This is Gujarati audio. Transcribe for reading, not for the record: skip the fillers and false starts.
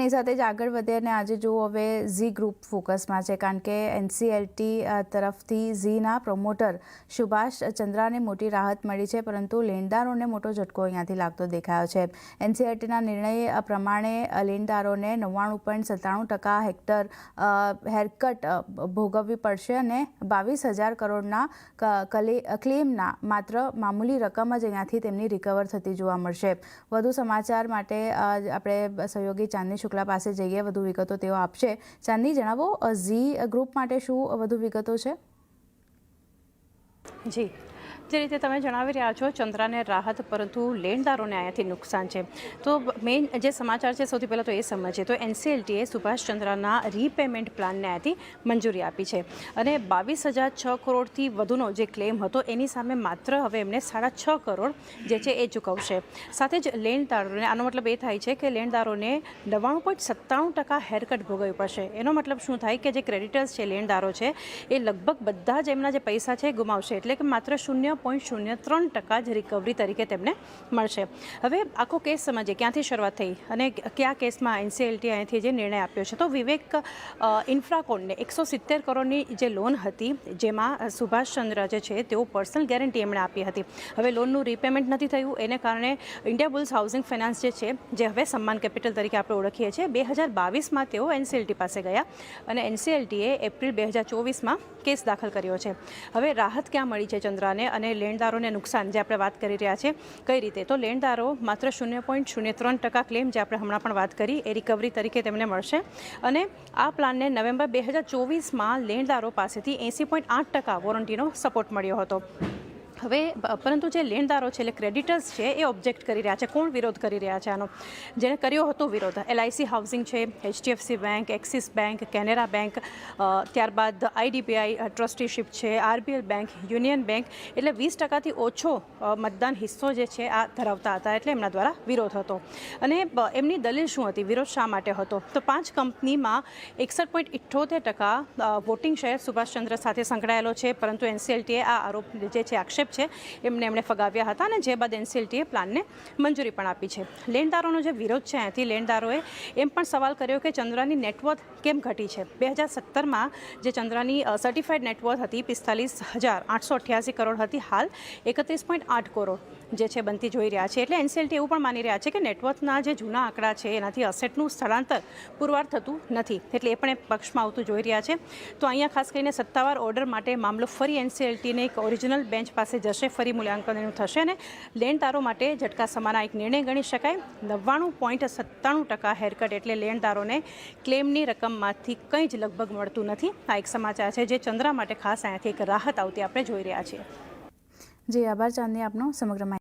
એની સાથે જ આગળ વધે અને આજે જો હવે ઝી ગ્રુપ ફોકસમાં છે, કારણ કે એનસીએલટી તરફથી ઝીના પ્રમોટર સુભાષ ચંદ્રાને મોટી રાહત મળી છે, પરંતુ લેણદારોને મોટો ઝટકો અહીંયાથી લાગતો દેખાયો છે. એનસીએલટીના નિર્ણય પ્રમાણે લેણદારોને 99.97% હેક્ટર હેરકટ ભોગવવી પડશે અને 22,000 કરોડના ક્લેમના માત્ર મામૂલી રકમ જ અહીંયાથી તેમની રિકવર થતી જોવા મળશે. વધુ સમાચાર માટે આપણે સહયોગી ચાંદની શુક્લા પાસે જઈએ, વધુ વિગતો તેઓ આપશે. ચાંદની, જણાવો ઝી ગ્રુપ માટે શું વધુ વિગતો છે? જી, જે રીતે તમે જણાવી રહ્યા છો, ચંદ્રાને રાહત પરંતુ લેણદારોને અહીંયાથી નુકસાન છે. તો મેઇન જે સમાચાર છે સૌથી પહેલાં તો એ સમજીએ તો એનસીએલટીએ સુભાષ ચંદ્રાના રીપેમેન્ટ પ્લાનને અહીંયાથી મંજૂરી આપી છે અને 22,006 કરોડથી વધુનો જે ક્લેમ હતો એની સામે માત્ર હવે એમને 6.5 કરોડ જે છે એ ચૂકવશે. સાથે જ લેણદારોને, આનો મતલબ એ થાય છે કે લેણદારોને 99.97% હેરકટ ભોગવવી પડશે. એનો મતલબ શું થાય કે જે ક્રેડિટર્સ છે, લેણદારો છે, એ લગભગ બધા જ એમના જે પૈસા છે ગુમાવશે, એટલે કે માત્ર 0.03% જ રિકવરી તરીકે તેમને મળશે. હવે આખો કેસ સમજીએ, ક્યાંથી શરૂઆત થઈ અને કયા કેસમાં એનસીએલટી અહીંથી જે નિર્ણય આપ્યો છે. તો વિવેક ઇન્ફ્રાકોનને 170 કરોડની જે લોન હતી, જેમાં સુભાષચંદ્ર જે છે તેઓ પર્સનલ ગેરંટી એમણે આપી હતી. હવે લોનનું રીપેમેન્ટ નથી થયું, એને કારણે ઇન્ડિયા બુલ્સ હાઉસિંગ ફાઇનાન્સ જે છે, જે હવે સમ્માન કેપિટલ તરીકે આપણે ઓળખીએ છીએ, 2022માં તેઓ એનસીએલટી પાસે ગયા અને એનસીએલટીએ એપ્રિલ 2024માં કેસ દાખલ કર્યો છે. હવે રાહત ક્યાં મળી છે ચંદ્રાને અને લેણદારોને નુકસાન, જે આપણે વાત કરી રહ્યા છીએ કઈ રીતે? તો લેણદારો માત્ર 0.03% ક્લેમ, જે આપણે હમણાં પણ વાત કરી, એ રિકવરી તરીકે તેમને મળશે અને આ પ્લાનને નવેમ્બર 2024માં લેણદારો પાસેથી 80.8% વોરંટીનો સપોર્ટ મળ્યો હતો. હવે પરંતુ જે લેણદારો છે, એટલે ક્રેડિટર્સ છે, એ ઓબ્જેક્ટ કરી રહ્યા છે. કોણ વિરોધ કરી રહ્યા છે આનો? જેને કર્યો હતો વિરોધ, LIC હાઉસિંગ છે, HDFC bank, axis bank, Canara bank, ત્યારબાદ IDBI ટ્રસ્ટીશિપ છે, RBL બેંક, યુનિયન બેંક, એટલે 20%થી ઓછો મતદાન હિસ્સો જે છે આ ધરાવતા હતા, એટલે એમના દ્વારા વિરોધ હતો. અને એમની દલીલ શું હતી, વિરોધ શા માટે હતો? તો 5 કંપનીમાં 61.78% વોટિંગ શેર સુભાષચંદ્ર સાથે સંકળાયેલો છે, પરંતુ એનસીએલટીએ આ આરોપ જે છે, આક્ષેપ છે, એમણે ફગાવ્યા હતા અને જે બાદ એનસીએલટીએ પ્લાનને મંજૂરી પણ આપી છે. લેણદારોનો જે વિરોધ છે, અહીંથી લેણદારોએ એમ પણ સવાલ કર્યો કે ચંદ્રાની નેટવર્થ કેમ ઘટી છે. 2017માં જે ચંદ્રાની સર્ટિફાઈડ નેટવર્થ હતી 45,888 કરોડ હતી, હાલ 31.8 કરોડ જે છે બનતી જોઈ રહ્યા છે. એટલે એનસીએલટી એવું પણ માની રહ્યા છે કે નેટવર્થના જે જૂના આંકડા છે એનાથી અસેટનું સ્થળાંતર પુરવાર થતું નથી, એટલે એ પણ એક પક્ષમાં આવતું જોઈ રહ્યા છે. તો અહીંયા ખાસ કરીને સત્તાવાર ઓર્ડર માટે મામલો ફરી એનસીએલટીને એક ઓરિજિનલ બેન્ચ પાસે જશે, ફરી મૂલ્યાંકન થશે અને લેણદારો માટે ઝટકા સમાન એક નિર્ણય ગણી શકાય. 99.97% હેરકટ, એટલે લેણદારોને ક્લેમની રકમમાંથી કંઈ જ લગભગ મળતું નથી. આ એક સમાચાર છે જે ચંદ્રા માટે ખાસ અહીંયાથી એક રાહત આવતી આપણે જોઈ રહ્યા છીએ. જી, આભાર ચાંદની આપનો સમગ્ર